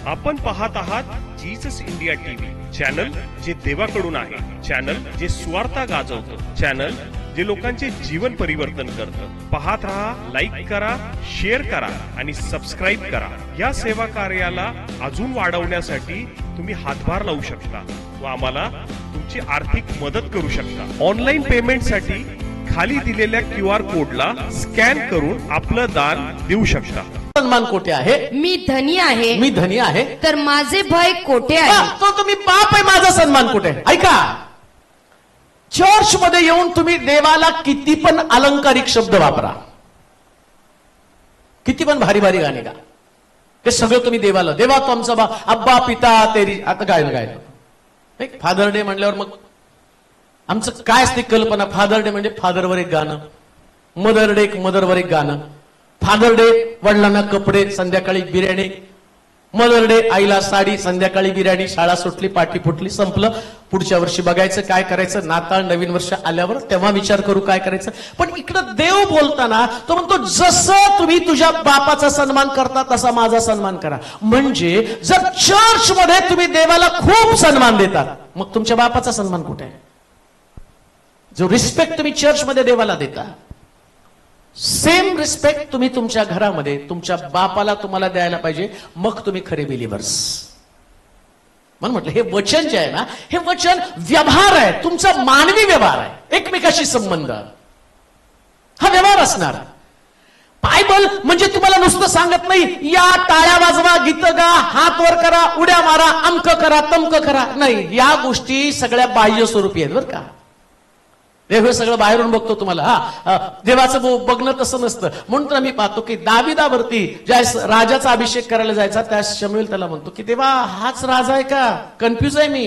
आपण पाहत आहात जीसस इंडिया टीव्ही, चॅनल जे देवाकडून आहे, चॅनल जे स्वार्थ गाजवतं, चॅनल जे लोकांचे जीवन परिवर्तन करतं. पाहत रहा, लाईक करा, शेअर करा आणि सबस्क्राईब करा. या सेवा कार्याला अजून वाढवण्यासाठी तुम्ही हातभार लावू शकता व आम्हाला तुमची आर्थिक मदत करू शकता. ऑनलाईन पेमेंटसाठी खाली दिलेल्या QR कोडला स्कॅन करून आपलं दान देऊ शकता. सन्मान कोठे आहे? मी धनी आहे. मी धनी आहे तर माझे भय कोठे आहे? तो तुम्ही बाप आहे, माझा सन्मान कुठे? ऐका, चर्च मध्ये येऊन तुम्ही देवाला किती पण अलंकारिक शब्द वापरा, किती पण भारी भारी गाणे गा, हे सगळं तुम्ही देवाला, देवा तो आमचा अब्बा पिता तेरी, आता गायलं फादर डे म्हणल्यावर मग आमचं काय असते कल्पना? फादर डे म्हणजे फादरवर एक गाणं, मदर डे मदरवर एक गाणं, फादर डे वडिलांना कपडे, संध्याकाळी बिर्याणी, मदर डे आईला साडी, संध्याकाळी बिर्याणी, शाळा सुटली, पाठी फुटली, संपलं. पुढच्या वर्षी बघायचं काय करायचं, नाताळ नवीन वर्ष आल्यावर तेव्हा विचार करू काय करायचं. पण इकडं देव बोलताना तो म्हणतो, जसं तुम्ही तुझ्या बापाचा सन्मान करता तसा माझा सन्मान करा. म्हणजे जर चर्च मध्ये तुम्ही देवाला खूप सन्मान देतात, मग तुमच्या बापाचा सन्मान कुठे आहे? जो रिस्पेक्ट तुम्ही चर्च मध्ये देवाला देता, सेम रिस्पेक्ट तुम्ही तुमच्या घरामध्ये तुमच्या बापाला तुम्हाला द्यायला पाहिजे. मग तुम्ही खरे बिलीव्हर्स. म्हणून म्हटलं हे वचन जे आहे ना, हे वचन व्यवहार आहे, तुमचा मानवी व्यवहार आहे, एकमेकाशी संबंध हा व्यवहार असणार. बायबल म्हणजे तुम्हाला नुसतं सांगत नाही, या टाळ्या वाजवा, गीत गा, हात वर करा, उड्या मारा, अमक करा, तमक करा. नाही, या गोष्टी सगळ्या बाह्य स्वरूपी आहेत बरं का. देव हे सगळं बाहेरून बघतो तुम्हाला. देवाचं बघणं तसं नसतं. म्हणून तर आम्ही पाहतो की दाविदावरती ज्या राजाचा अभिषेक करायला जायचा, त्या शमूएल त्याला म्हणतो की देवा हाच राजा आहे का? कन्फ्युज आहे मी.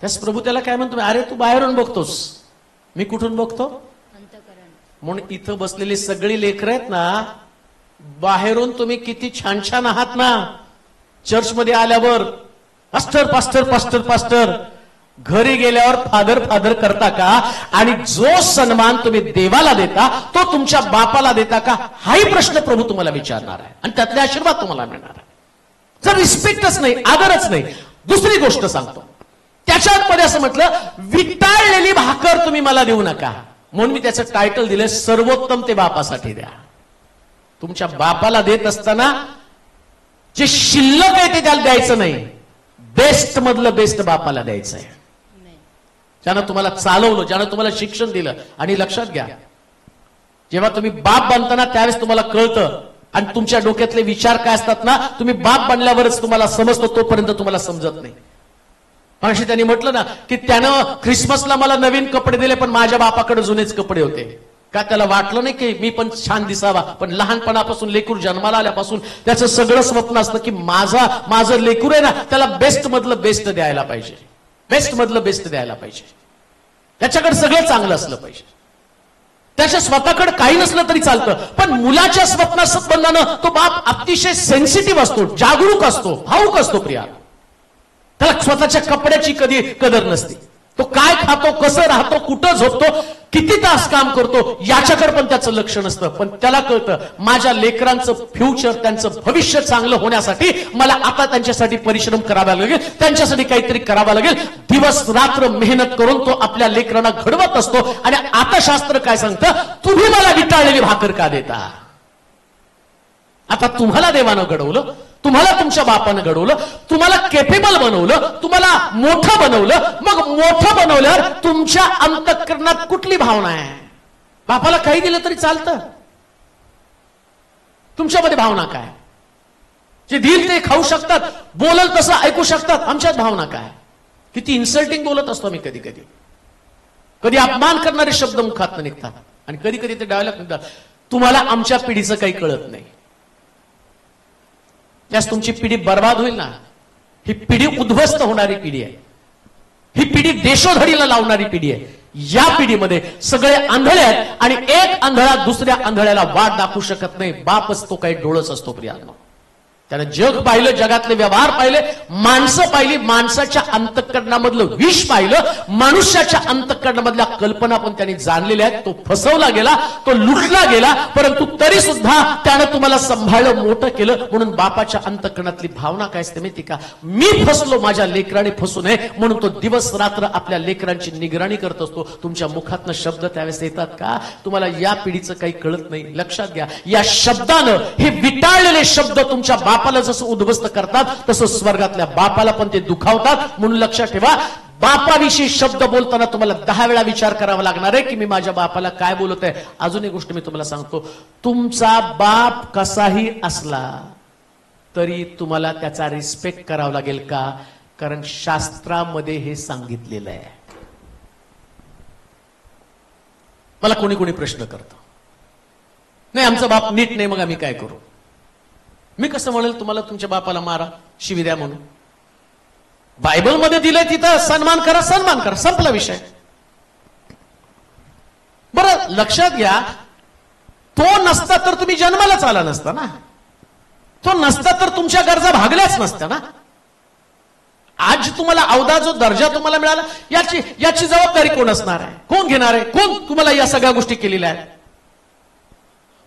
त्यास प्रभू त्याला काय म्हणतो, अरे तू बाहेरून बघतोस, मी कुठून बघतो? म्हणून इथं बसलेली सगळी लेकरं आहेत ना, बाहेरून तुम्ही किती छान छान आहात ना, चर्चमध्ये आल्यावर पास्टर पास्टर पास्टर पास्टर, घरी गेल्यावर फादर फादर करता का? आणि जो सन्मान तुम्ही देवाला देता तो तुमच्या बापाला देता का? हाही प्रश्न प्रभू तुम्हाला विचारणार आहे आणि त्यातले आशीर्वाद तुम्हाला मिळणार आहे. जर रिस्पेक्टच नाही, आदरच नाही. दुसरी गोष्ट सांगतो, त्याच्यात मध्ये असं म्हटलं, विटाळलेली भाकर तुम्ही मला देऊ नका. म्हणून मी त्याचं टायटल दिलं, सर्वोत्तम ते बापासाठी द्या. तुमच्या बापाला देत असताना जे शिल्लक आहे ते त्याला द्यायचं नाही, बेस्ट मधलं बेस्ट बापाला द्यायचं आहे. ज्यानं तुम्हाला चालवलं, ज्यानं तुम्हाला शिक्षण दिलं. आणि लक्षात घ्या, जेव्हा तुम्ही बाप बनताना त्यावेळेस तुम्हाला कळतं, आणि तुमच्या डोक्यातले विचार काय असतात ना, तुम्ही बाप बनल्यावरच तुम्हाला समजतो, तोपर्यंत तुम्हाला समजत नाही. पण त्यांनी म्हटलं ना की त्यानं ख्रिसमसला मला नवीन कपडे दिले, पण माझ्या बापाकडे जुनेच कपडे होते. का त्याला वाटलं नाही की मी पण छान दिसावा? पण लहानपणापासून, लेकूर जन्माला आल्यापासून त्याचं सगळं स्वप्न असतं की माझं लेकूर आहे ना, त्याला बेस्ट मधलं बेस्ट द्यायला पाहिजे, बेस्ट मधलं बेस्ट द्यायला पाहिजे. त्याच्याकडे सगळं चांगलं असलं पाहिजे. त्याच्या स्वतःकडे काही नसलं तरी चालतं, पण मुलाच्या स्वप्नासंबंधानं तो बाप अतिशय सेन्सिटिव्ह असतो, जागरूक असतो, भावूक असतो. प्रिया, त्याला स्वतःच्या कपड्याची कधी कदर नसते. तो काय खातो, कसं राहतो, कुठं झोपतो, किती तास काम करतो, याच्याकडे पण त्याचं लक्ष नसतं. पण त्याला कळतं, माझ्या लेकरांचं फ्युचर, त्यांचं भविष्य चांगलं होण्यासाठी मला आता त्यांच्यासाठी परिश्रम करावा लागेल, त्यांच्यासाठी काहीतरी करावं लागेल. दिवस रात्र मेहनत करून तो आपल्या लेकरांना घडवत असतो. आणि आता शास्त्र काय सांगतं, तुम्ही मला विटाळलेली भाकर का देता? आता तुम्हाला देवानं घडवलं, तुम्हाला तुमच्या बापानं घडवलं, तुम्हाला केपेबल बनवलं, तुम्हाला मोठं बनवलं. मग मोठं बनवल्यावर तुमच्या अंतःकरणात कुठली भावना आहे? बापाला काही दिलं तरी चालतं. तुमच्यामध्ये भावना काय? जे दिल ते खाऊ शकतात, बोलल तसं ऐकू शकतात. आमच्यात भावना काय? किती इन्सल्टिंग बोलत असतो आम्ही. कधी कधी कधी अपमान करणारे शब्द मुखात निघतात, आणि कधी कधी ते डायलॉग निघतात, तुम्हाला आमच्या पिढीचं काही कळत नाही. त्यास तुमची पिढी बर्बाद होईल ना. ही पिढी उद्ध्वस्त होणारी पिढी आहे. ही पिढी देशोधडीला लावणारी पिढी आहे. या पिढीमध्ये सगळे आंधळे आहेत, आणि एक आंधळा दुसऱ्या आंधळ्याला वाट दाखवू शकत नाही. बापच तो काही डोळस असतो. प्रियांनो, त्याने जग पाहिलं, जगातले व्यवहार पाहिले, माणसं पाहिली, माणसाच्या अंतःकरणामधलं विष पाहिलं, मनुष्याच्या अंतःकरणामधल्या कल्पना पण त्यांनी जाणलेल्या आहेत. तो फसवला गेला, तो लुटला गेला, परंतु तरी सुद्धा त्यानं तुम्हाला सांभाळलं, मोठं केलं. म्हणून बापाच्या अंतःकरणातली भावना काय असते माहिती का? मी फसलो, माझ्या लेकराने फसू नये म्हणून तो दिवस रात्र आपल्या लेकरांची निगराणी करत असतो. तुमच्या मुखातनं शब्द त्यावेळेस येतात का? तुम्हाला या पिढीचं काही कळत नाही. लक्षात घ्या, या शब्दानं हे विटाळलेले शब्द तुमच्या बापाला जसं उद्ध्वस्त करतात तसं स्वर्गातल्या बापाला पण ते दुखावतात. म्हणून लक्षात ठेवा, बापाविषयी शब्द बोलताना तुम्हाला 10 वेळा विचार करावा लागणार आहे की मी माझ्या बापाला काय बोलत आहे. अजून एक गोष्ट मी तुम्हाला सांगतो, तुमचा बाप कसाही असला तरी तुम्हाला त्याचा रिस्पेक्ट करावा लागेल. का? कारण शास्त्रामध्ये हे सांगितलेलं आहे. मला कोणी कोणी प्रश्न करतो, नाही आमचा बाप नीट नाही, मग आम्ही काय करू? मी कसं म्हणेल तुम्हाला तुमच्या बापाला मारा, शिवी द्या म्हणून? बायबलमध्ये दिलंय तिथं सन्मान करा, सन्मान करा, संपला विषय. बरं लक्षात घ्या, तो नसता तर तुम्ही जन्मालाच आला नसता ना. तो नसता तर तुमच्या गरजा भागल्याच नसत्या ना. आज तुम्हाला अवधा जो दर्जा तुम्हाला मिळाला, याची जबाबदारी कोण असणार आहे? कोण घेणार आहे? कोण तुम्हाला या सगळ्या गोष्टी केलेल्या आहेत?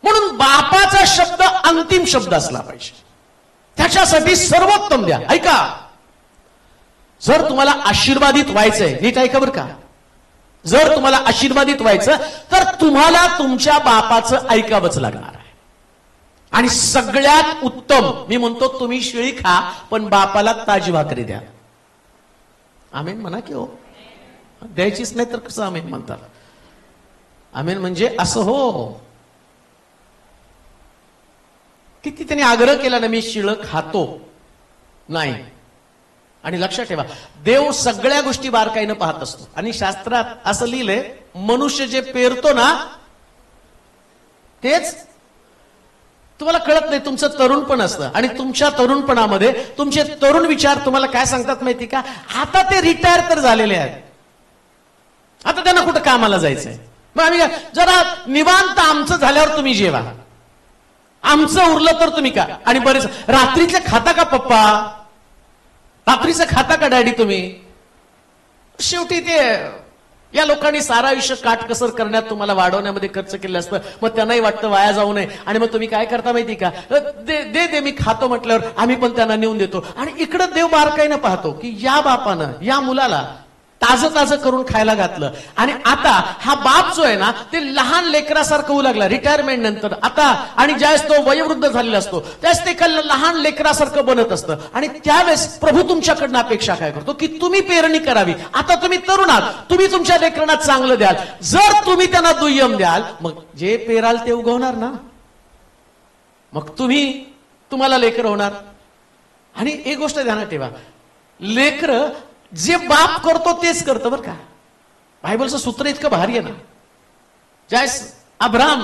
म्हणून बापाचा शब्द अंतिम शब्द असला पाहिजे. त्याच्यासाठी सर्वोत्तम द्या. ऐका, जर तुम्हाला आशीर्वादित व्हायचंय, नीट ऐका बरं का, जर तुम्हाला आशीर्वादित व्हायचं तर तुम्हाला तुमच्या बापाचं ऐकावंच लागणार आहे. आणि सगळ्यात उत्तम मी म्हणतो, तुम्ही शिळी खा पण बापाला ताजी भाकरी द्या. आमेन म्हणा की हो? द्यायचीच नाही तर कसं आमेन म्हणतात? आमेन म्हणजे असं हो. किती त्यांनी आग्रह केला ना, मी शिळं खातो नाही. आणि लक्षात ठेवा, देव सगळ्या गोष्टी बारकाईनं पाहत असतो. आणि शास्त्रात असं लिहिलंय, मनुष्य जे पेरतो ना तेच तुम्हाला कळत नाही. तुमचं तरुणपण असतं आणि तुमच्या तरुणपणामध्ये तुमचे तरुण विचार तुम्हाला काय सांगतात माहिती का? आता ते रिटायर तर झालेले आहेत, आता त्यांना कुठं कामाला जायचंय, मग आम्ही जरा निवांत आमचं झाल्यावर तुम्ही जेवा, आमचं उरलं तर तुम्ही का? आणि बरेच रात्रीचं खाता का पप्पा? रात्रीचं खाता का डॅडी तुम्ही? शेवटी ते या लोकांनी सारा आयुष्य काटकसर करण्यात तुम्हाला वाढवण्यामध्ये खर्च केलं असतं. मग त्यांनाही वाटतं वाया जाऊ नये. आणि मग तुम्ही काय करता माहिती का? दे मी खातो म्हटल्यावर आम्ही पण त्यांना नेऊन देतो. आणि इकडं देव बारकाईनं पाहतो की या बापानं या मुलाला ताजं करून खायला घातलं. आणि आता हा बाप जो आहे ना, ते लहान लेकरासारखं होऊ लागला रिटायरमेंट नंतर. आता आणि ज्यावेळेस तो वयोवृद्ध झालेला असतो त्यावेळेस ते लहान लेकरासारखं बनत असतं. आणि त्यावेळेस प्रभू तुमच्याकडनं अपेक्षा काय करतो की तुम्ही पेरणी करावी. आता तुम्ही तरुण आहात, तुम्ही तुमच्या लेकरांना चांगलं द्याल. जर तुम्ही त्यांना दुय्यम द्याल, मग जे पेराल ते उगवणार ना. मग तुम्हाला लेकर होणार. आणि एक गोष्ट ध्यानात ठेवा, लेकर जे बाप करतो तेच करतं बरं का. बायबलचं सूत्र इतकं भारी आहे ना. ज्यावेळेस अब्राम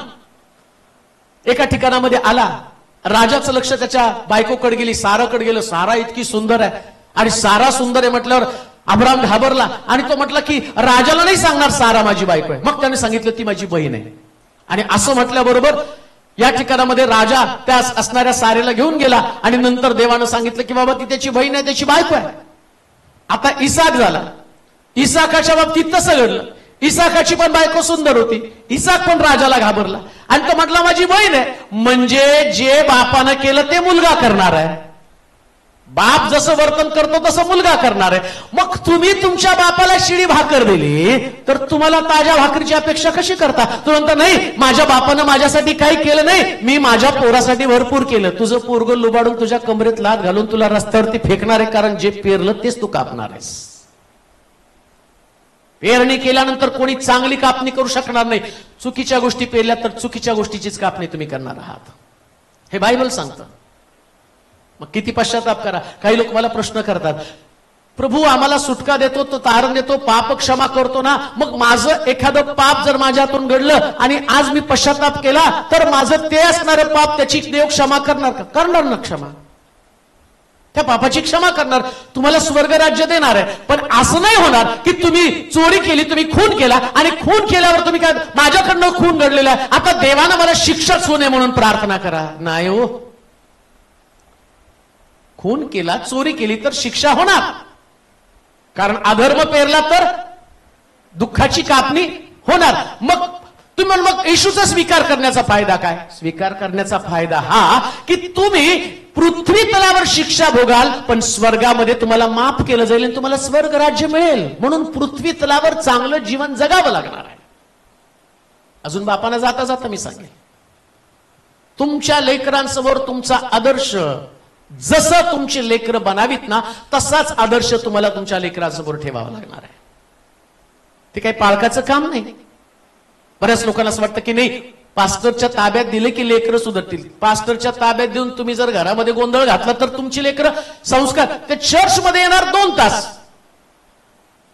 एका ठिकाणामध्ये आला, राजाचं लक्ष त्याच्या बायकोकडे गेली, साराकडे गेलं. सारा इतकी सुंदर आहे आणि सारा सुंदर आहे म्हटल्यावर अब्राम घाबरला आणि तो म्हटला की राजाला नाही सांगणार सारा माझी बायको आहे. मग त्याने सांगितलं ती माझी बहीण आहे. आणि असं म्हटल्याबरोबर या ठिकाणामध्ये राजा त्या असणाऱ्या सारेला घेऊन गेला आणि नंतर देवानं सांगितलं की बाबा ती त्याची बहीण आहे, त्याची बायको आहे. आता इसाक झाला. इसाकाच्या बाबतीत तसं घडलं. इसाकाची पण बायको सुंदर होती. इसाक पण राजाला घाबरला आणि तो म्हटला माझी बहीण आहे. म्हणजे जे बापानं केलं ते मुलगा करणार आहे. बाप जसं वर्तन करतो तसं मुलगा करणार आहे. मग तुम्ही तुमच्या बापाला शिळी भाकर दिली तर तुम्हाला ताज्या भाकरीची अपेक्षा कशी करता? तू म्हणता नाही माझ्या बापानं माझ्यासाठी काही केलं नाही, मी माझ्या पोरासाठी भरपूर केलं. तुझं पोरगं लुबाडून तुझ्या कमरेत लाथ घालून तुला रस्त्यावरती फेकणार आहे, कारण जे पेरलं तेच तू कापणार आहेस. पेरणी केल्यानंतर कोणी चांगली कापणी करू शकणार नाही. चुकीच्या गोष्टी पेरल्या तर चुकीच्या गोष्टीचीच कापणी तुम्ही करणार आहात. हे बायबल सांगतं. मग किती पश्चाताप करा. काही लोक मला प्रश्न करतात, प्रभू आम्हाला सुटका देतो, तो तारण देतो, पाप क्षमा करतो ना, मग माझं एखादं पाप जर माझ्या हातून घडलं आणि आज मी पश्चाताप केला तर माझं ते असणारं पाप त्याची देव क्षमा करणार का? करणार ना क्षमा. त्या पापाची क्षमा करणार, तुम्हाला स्वर्ग राज्य देणार आहे. पण असं नाही होणार की तुम्ही चोरी केली, तुम्ही खून केला आणि खून केल्यावर तुम्ही काय माझ्याकडनं खून घडलेला आहे आता देवानं मला शिक्षाच होऊ नये म्हणून प्रार्थना करा. नाही हो. खून केला, चोरी केली तर शिक्षा होणार, कारण अधर्म पेरला तर दुःखाची कापणी होणार. मग तुम्ही मग येशूचा स्वीकार करण्याचा फायदा काय? स्वीकार करण्याचा फायदा हा की तुम्ही पृथ्वी तलावर शिक्षा भोगाल, पण स्वर्गामध्ये तुम्हाला माफ केलं जाईल आणि तुम्हाला स्वर्ग राज्य मिळेल. म्हणून पृथ्वी तलावर चांगलं जीवन जगावं लागणार आहे. अजून बापानं जाता जाता मी सांगेन, तुमच्या लेकरांसमोर तुमचा आदर्श जसं तुमचे लेकर बनावीत ना, तसाच आदर्श तुम्हाला तुमच्या लेकरांसमोर ठेवावा लागणार आहे. ते काही पालकाचं काम नाही. बऱ्याच लोकांना असं वाटतं की नाही, पास्टरच्या ताब्यात दिले की लेकरं सुधारतील. पास्टरच्या ताब्यात देऊन तुम्ही जर घरामध्ये गोंधळ घातला तर तुमची लेकरं संस्कार, ते चर्चमध्ये येणार 2 तास,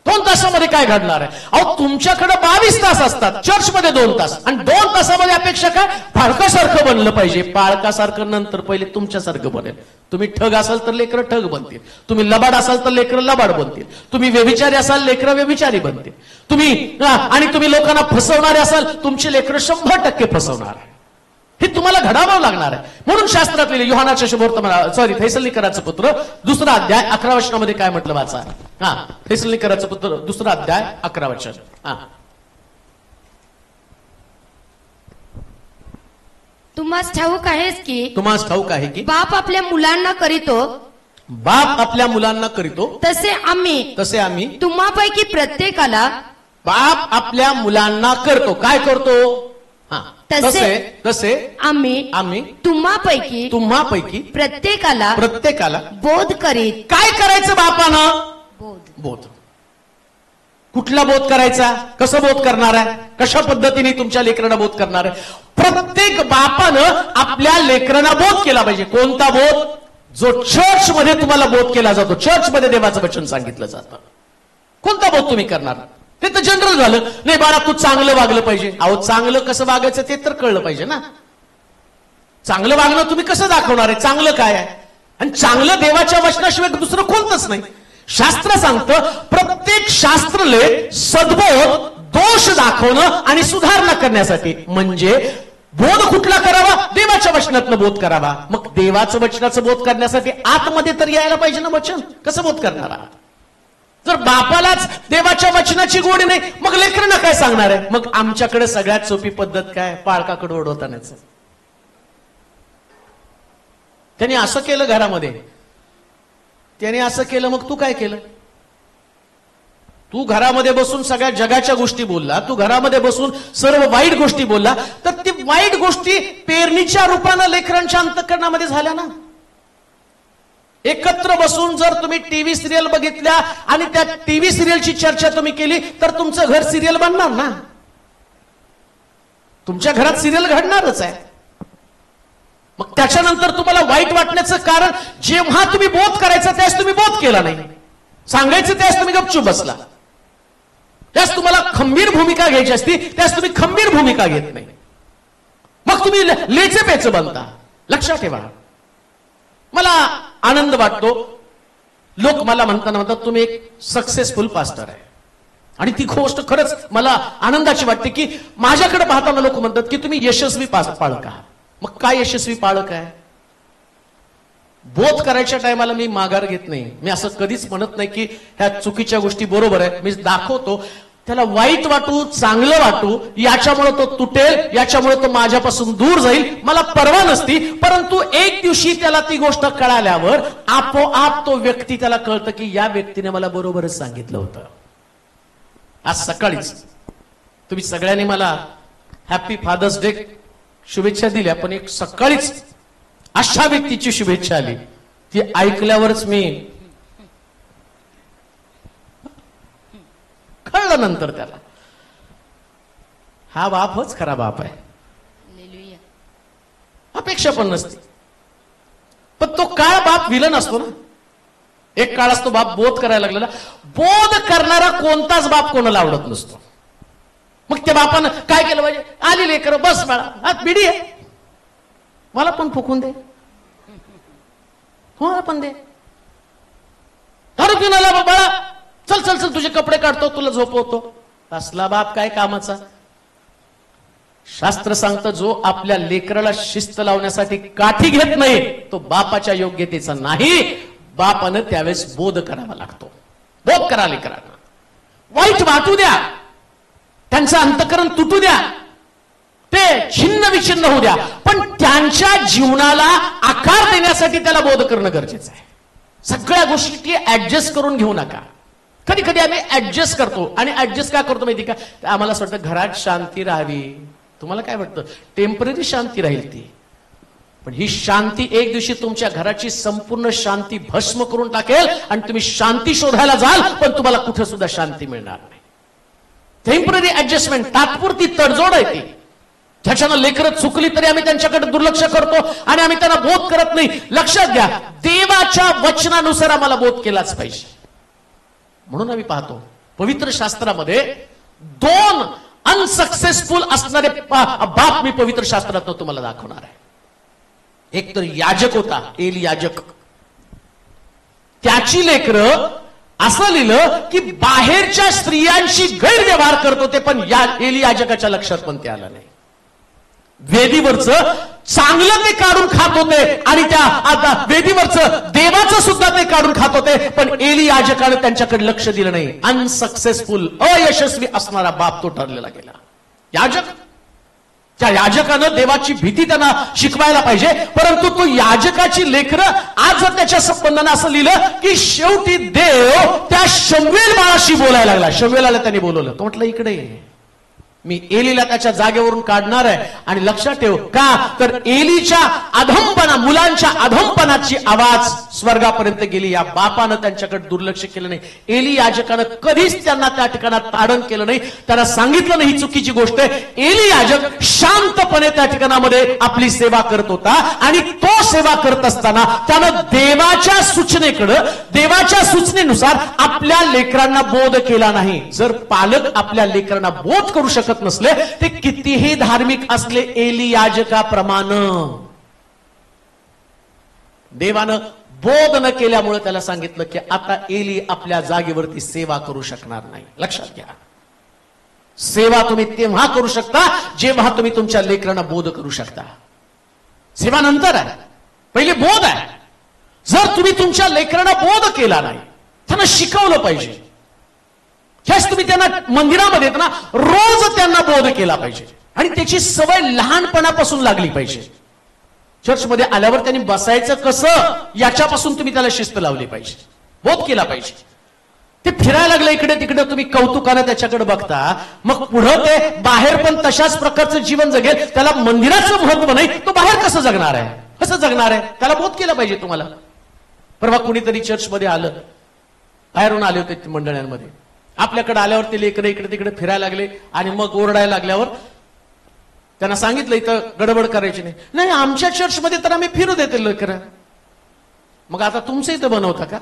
2 तासामध्ये काय घडणार आहे? अहो तुमच्याकडे 22 तास असतात, चर्चमध्ये 2 तास, आणि 2 तासामध्ये अपेक्षा काय? पाळकासारखं बनलं पाहिजे. पाळकासारखं नंतर पहिले तुमच्यासारखं बनेल. तुम्ही ठग असाल तर लेकरं ठग बनतील, तुम्ही लबाड असाल तर लेकरं लबाड बनतील, तुम्ही व्यभिचारी असाल लेकरं व्यभिचारी बनतील, तुम्ही लोकांना फसवणारे असाल तुमचे लेकरं 100% फसवणार. हे तुम्हाला घडावं लागणार आहे. म्हणून शास्त्रात लिहिले, योहानाच्या शुभवर्तमान थेसलोनिकराचं पत्र 2रा अध्याय 11 वचनामध्ये काय म्हटलं वाचा. थेसलोनिकराचं पत्र 2रा अध्याय 11 वचन. तुम्हास ठाऊक आहेस की तुम्हाला ठाऊक आहे की बाप आपल्या मुलांना करीतो बाप आपल्या मुलांना करीतो तसे आम्ही तुम्हापैकी प्रत्येकाला बाप आपल्या मुलांना करतो. काय करतो? तसे आम्ही तुम्हापैकी प्रत्येकाला बोध करीत. काय करायचं बापानं? बोध. कुठला बोध करायचा? कसं बोध करणार आहे? कशा पद्धतीने तुमच्या लेकरांना बोध करणार आहे? प्रत्येक बापानं आपल्या लेकरांना बोध केला पाहिजे. कोणता बोध? जो चर्च मध्ये तुम्हाला बोध केला जातो, चर्च मध्ये देवाचं वचन सांगितलं जातं. कोणता बोध तुम्ही करणार? ते तर जनरल झालं. नाही बाळा तू चांगलं वागलं पाहिजे. अहो चांगलं कसं वागायचं ते तर कळलं पाहिजे ना. चांगलं वागणं तुम्ही कसं दाखवणार आहे? चांगलं काय आहे? आणि चांगलं देवाच्या वचनाशिवाय दुसरं कोणतंच नाही. शास्त्र सांगतं, प्रत्येक शास्त्रले सद्बोध, दोष दाखवणं आणि सुधारणा करण्यासाठी. म्हणजे बोध कुठला करावा? देवाच्या वचनातनं बोध करावा. मग देवाचं वचनाचं बोध करण्यासाठी आतमध्ये तर यायला पाहिजे ना वचन. कसं बोध करणार आहात? जर बापालाच देवाच्या वचनाची गोडी नाही, मग लेकरांना काय सांगणार आहे? मग आमच्याकडे सगळ्यात सोपी पद्धत काय? पाळकाकडे ओढवतानाच. त्यांनी असं केलं घरामध्ये, त्याने असं केलं, मग तू काय केलं? तू घरामध्ये बसून सगळ्या जगाच्या गोष्टी बोलला, तू घरामध्ये बसून सर्व वाईट गोष्टी बोलला, तर ती वाईट गोष्टी पेरणीच्या रूपानं लेकरांच्या अंतःकरणामध्ये झाल्या ना. एकत्र बसून जर तुम्ही टीव्ही सिरियल बघितल्या आणि त्या टीव्ही सिरियलची चर्चा तुम्ही केली तर तुमचं घर सिरियल बनणार ना. तुमच्या घरात सिरियल घडणारच आहे. मग त्याच्यानंतर तुम्हाला वाईट वाटण्याचं कारण, जेव्हा तुम्ही बोध करायचा त्यास तुम्ही बोध केला नाही, सांगायचं त्यास तुम्ही गपचूप बसला. त्यास तुम्हाला खंबीर भूमिका घ्यायची असती, त्यास तुम्ही खंबीर भूमिका घेत नाही. मग तुम्ही लेचे पेच बनता. लक्षात ठेवा. मला आनंद वाटतो, लोक मला म्हणतात तुम्ही एक सक्सेसफुल पास्टर आहे, आणि ती गोष्ट खरंच मला आनंदाची वाटते की माझ्याकडे पाहताना लोक म्हणतात की तुम्ही यशस्वी पाळक आहात. मग काय यशस्वी पाळक आहे? बोध करायच्या टायमाला मी माघार घेत नाही. मी असं कधीच म्हणत नाही की ह्या चुकीच्या गोष्टी बरोबर आहे. मी दाखवतो, त्याला वाईट वाटू चांगलं वाटू, याच्यामुळे तो तुटेल, याच्यामुळे तो माझ्यापासून दूर जाईल, मला पर्वा नसती. परंतु एक दिवशी त्याला ती गोष्ट कळाल्यावर आपोआप तो व्यक्ती त्याला कळतं की या व्यक्तीने मला बरोबरच सांगितलं होतं. आज सकाळीच तुम्ही सगळ्यांनी मला हॅपी फादर्स डे शुभेच्छा दिल्या, पण एक सकाळीच अशा व्यक्तीची शुभेच्छा आली, ती ऐकल्यावरच मी कळलं नंतर त्याला, हा बापच खरा बाप आहे. अपेक्षा पण नसते, पण तो काळ बाप विलन असतो ना. एक काळ असतो बाप बोध करायला लागलेला. बोध करणारा कोणताच बाप कोणाला आवडत नसतो. मग त्या बापानं काय केलं पाहिजे? आली लेकर, बस बाळा, हात बिडी आहे, मला पण फुकून दे, मला पण दे. दारू पिऊन आला बाळा, चल चल चल तुझे कपडे काढतो, तुला झोपवतो. असला बाप काय कामाचा? शास्त्र सांगतं जो आपल्या लेकराला शिस्त लावण्यासाठी काठी घेत नाही तो बापाच्या योग्यतेचा नाही. बापानं त्यावेळेस बोध करावा लागतो. बोध करा लेकरांना. वाईट वाटू द्या, त्यांचं अंतःकरण तुटू द्या, ते छिन्न विछिन्न होऊ द्या, पण त्यांच्या जीवनाला आकार देण्यासाठी त्याला बोध करणं गरजेचं आहे. सगळ्या गोष्टी ऍडजस्ट करून घेऊ नका. कधी कधी आम्ही ऍडजस्ट करतो. आणि ऍडजस्ट काय करतो माहिती का? आम्हाला असं वाटतं घरात शांती राहावी. तुम्हाला काय वाटतं? टेम्पररी शांती राहील ती, पण ही शांती एक दिवशी तुमच्या घराची संपूर्ण शांती भस्म करून टाकेल आणि तुम्ही शांती शोधायला जाल पण तुम्हाला कुठे सुद्धा शांती मिळणार नाही. टेम्पररी ऍडजस्टमेंट, तात्पुरती तडजोड आहे ती. ज्याच्यानं लेकरं चुकली तरी आम्ही त्यांच्याकडे दुर्लक्ष करतो आणि आम्ही त्यांना बोध करत नाही. लक्षात घ्या, देवाच्या वचनानुसार आम्हाला बोध केलाच पाहिजे. म्हणून आम्ही पाहतो पवित्र शास्त्रामध्ये 2 अनसक्सेसफुल असणारे बाप मी पवित्र शास्त्रात तुम्हाला दाखवणार आहे. एक तर याजक होता, एली याजक. त्याची लेकरं असं लिहिलं की बाहेरच्या स्त्रियांशी गैरव्यवहार करत होते, पण एली याजकाच्या लक्षात पण ते आलं नाही. वेदीवरचं चांगलं ते काढून खात होते आणि त्या आता वेदीवरचं देवाचं सुद्धा ते काढून खात होते, पण एली याजकानं त्यांच्याकडे लक्ष दिलं नाही. अनसक्सेसफुल, अयशस्वी असणारा बाप तो ठरलेला गेला. याजक, त्या याजकानं देवाची भीती त्यांना शिकवायला पाहिजे, परंतु तो याजकाची लेकरं आज जर त्याच्या संबंधानं असं लिहिलं की शेवटी देव त्या शमूएल बाळाशी बोलायला लागला. शमूएलाला त्यांनी बोलवलं. तो म्हटलं इकडे मी एलीला त्याच्या जागेवरून काढणार आहे. आणि लक्षात ठेव, का तर एलीच्या अधमपणा, मुलांच्या अधमपणाची आवाज स्वर्गापर्यंत गेली. या बापानं त्यांच्याकडे दुर्लक्ष केलं नाही. एली याजकानं कधीच त्यांना त्या ठिकाणात ताडण केलं नाही. त्यांना सांगितलं नाही ही चुकीची गोष्ट आहे. एली याजक शांतपणे त्या ठिकाणामध्ये आपली सेवा करत होता आणि तो सेवा करत असताना त्यानं देवाच्या सूचनेकडं, देवाच्या सूचनेनुसार आपल्या लेकरांना बोध केला नाही. जर पालक आपल्या लेकरांना बोध करू शकत नसले ते कितीही धार्मिक असले एली याजकाप्रमाणे, देवानं बोध न केल्यामुळे त्याला सांगितलं की आता एली आपल्या जागेवरती सेवा करू शकणार नाही. लक्षात घ्या, सेवा तुम्ही तेव्हा करू शकता जेव्हा तुम्ही तुमच्या लेकरांना बोध करू शकता. सेवा नंतर आहे, पहिले बोध आहे. जर तुम्ही तुमच्या लेकरांना बोध केला नाही, त्यांना शिकवलं पाहिजे. ह्याच तुम्ही त्यांना मंदिरामध्ये ना रोज त्यांना बोध केला पाहिजे आणि त्याची सवय लहानपणापासून लागली पाहिजे. चर्चमध्ये आल्यावर त्यांनी बसायचं कसं याच्यापासून तुम्ही त्याला शिस्त लावली पाहिजे, बोध केला पाहिजे. ते फिरायला लागलं इकडे तिकडे, तुम्ही कौतुकानं त्याच्याकडे बघता, मग पुढं ते बाहेर पण तशाच प्रकारचं जीवन जगेल. त्याला मंदिराचं महत्व नाही, तो बाहेर कसं जगणार आहे? कसं जगणार आहे? त्याला बोध केला पाहिजे तुम्हाला. परवा कुणीतरी चर्चमध्ये आलं, बाहेरून आले होते मंडळांमध्ये. आपल्याकडे आल्यावर ते लेकरं इकडे तिकडे फिरायला लागले आणि मग ओरडायला लागल्यावर त्यांना सांगितलं इथं गडबड करायची नाही. नाही, आमच्या चर्चमध्ये तर आम्ही फिरू देते लेकरं. मग आता तुमचं इथं बनवता का?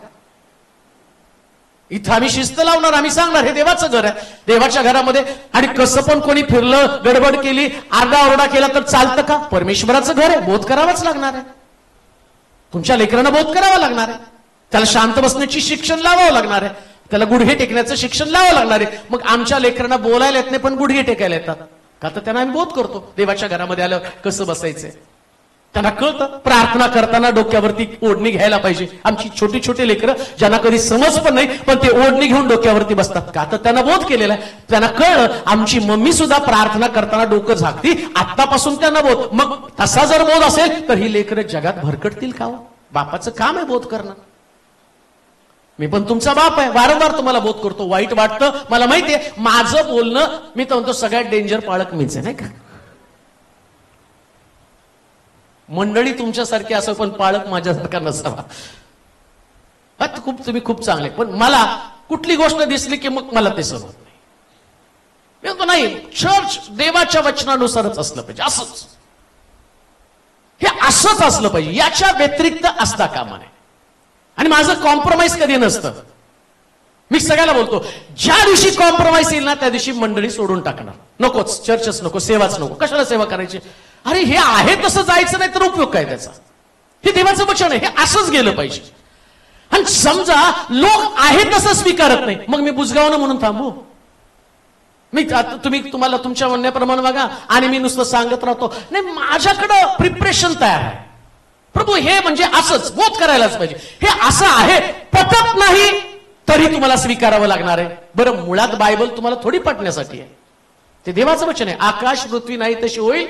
इथं आम्ही शिस्त लावणार, आम्ही सांगणार हे देवाचं घर आहे. देवाच्या घरामध्ये आणि कसं पण कोणी फिरलं, गडबड केली, आरडाओरडा केला तर चालतं का? परमेश्वराचं घर आहे, बोध करावाच लागणार आहे. तुमच्या लेकरांना बोध करावा लागणार आहे. त्याला शांत बसण्याची शिक्षण लावावं लागणार आहे. त्याला गुडघे टेकण्याचं शिक्षण लावावं लागणार आहे. मग आमच्या लेकरांना बोलायला येत नाही पण गुडघे टेकायला येतात का? तर त्यांना आम्ही बोध करतो. देवाच्या घरामध्ये आल्यावर कसं बसायचंय त्यांना कळतं. प्रार्थना करताना डोक्यावरती ओढणी घ्यायला पाहिजे. आमची छोटी छोटी लेकरं ज्यांना कधी समज पण नाही पण ते ओढणी घेऊन डोक्यावरती बसतात का? तर त्यांना बोध केलेला आहे. त्यांना कळलं आमची मम्मी सुद्धा प्रार्थना करताना डोकं झाकती. आतापासून त्यांना बोध. मग तसा जर बोध असेल तर ही लेकरं जगात भरकटतील का? बापाचं काम आहे बोध करणं. मी पण तुमचा बाप आहे, वारंवार तुम्हाला बोध करतो. वाईट वाटतं मला माहितीये. माझं बोलणं, मी तर म्हणतो सगळ्यात डेंजर पाळक मीच आहे, नाही का? मंडळी तुमच्यासारखी असं पण पाळक माझ्यासारखा नसावा. तुम्ही खूप चांगले, पण मला कुठली गोष्ट दिसली की मग मला ते समजत नाही. मी म्हणतो नाही, चर्च देवाच्या वचनानुसारच असलं पाहिजे. असंच हे असंच असलं पाहिजे, याच्या व्यतिरिक्त असता कामा नये. आणि माझं कॉम्प्रोमाइज कधी नसतं. मी सगळ्याला बोलतो, ज्या दिवशी कॉम्प्रोमाइज येईल ना त्या दिवशी मंडळी सोडून टाकणार. नकोच, चर्चच नको, सेवाच नको. कशाला सेवा करायची? अरे हे आहे तसं जायचं नाही तर उपयोग काय त्याचा? हे देवाचं वचन आहे, हे असंच गेलं पाहिजे. आणि समजा लोक आहे तसं स्वीकारत नाही, मग मी बुजगावणं म्हणून थांबू? तुम्हाला तुमच्या म्हणण्याप्रमाणे बघा आणि मी नुसतं सांगत राहतो. नाही, माझ्याकडं प्रिपरेशन तयार आहे. प्रभू हे म्हणजे असंच बोध करायलाच पाहिजे, हे असं आहे, पटत नाही तरी तुम्हाला स्वीकारावं लागणार आहे. बरं, मुळात बायबल तुम्हाला थोडी पटण्यासाठी आहे, ते देवाचं वचन आहे. आकाश पृथ्वी नाही तशी होईल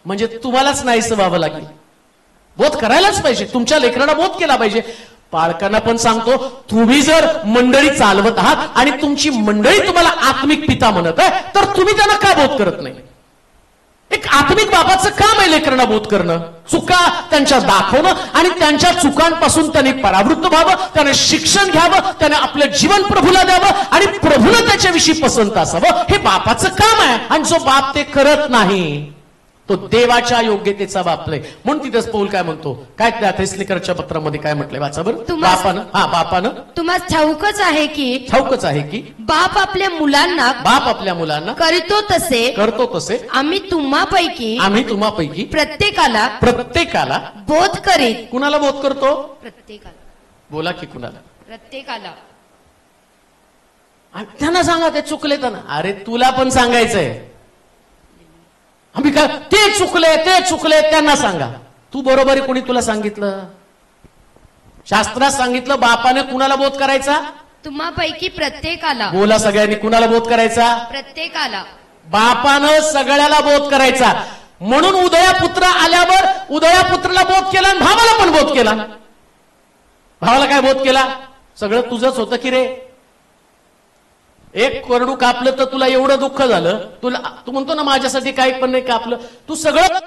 म्हणजे तुम्हालाच नाहीसं व्हावं लागेल. बोध करायलाच पाहिजे, तुमच्या लेकरांना बोध केला पाहिजे. पालकांना पण सांगतो, तुम्ही जर मंडळी चालवत आहात आणि तुमची मंडळी तुम्हाला आत्मिक पिता म्हणत आहे, तर तुम्ही त्यांना का बोध करत नाही? एक आत्मिक बाबाचं काम आहे लेकरांना बोध करणं, चुका त्यांच्या दाखवणं आणि त्यांच्या चुकांपासून त्यांनी परावृत्त व्हावं, त्याने शिक्षण घ्यावं, त्याने आपलं जीवन प्रभूला द्यावं आणि प्रभूला त्याच्याविषयी पसंत असावं. हे बापाचं काम आहे. आणि जो बाप ते करत नाही तो देवाच्या योग्यतेचा बाप नाही. म्हणून तिथेच पौल काय म्हणतो, काय त्या थेसलीकरच्या पत्रामध्ये काय म्हटलंय वाचा बरं. बापानं तुम्हाला ठाऊकच आहे की बाप आपल्या मुलांना करतो तसे आम्ही तुम्हापैकी प्रत्येकाला बोध करीत. कुणाला बोध करतो? प्रत्येकाला. बोला की कुणाला? प्रत्येकाला. आणि त्यांना सांगा ते चुकले तर. अरे तुला पण सांगायचंय. आम्ही काय ते चुकले त्यांना सांगा. तू बरोबर आहे, कोणी तुला सांगितलं? शास्त्रात सांगितलं बापाने कुणाला बोध करायचा? तुम्हापैकी प्रत्येकाला. बोला सगळ्यांनी, कुणाला बोध करायचा? प्रत्येकाला. बापानं सगळ्याला बोध करायचा. म्हणून उदयापुत्र आल्यावर उदयापुत्राला बोध केला आणि भावाला पण बोध केला. भावाला काय बोध केला? सगळं तुझंच होतं की रे. एक कोरडू कापलं तर तुला एवढं दुःख झालं, तू म्हणतो ना माझ्यासाठी काही पण नाही कापलं, तू सगळं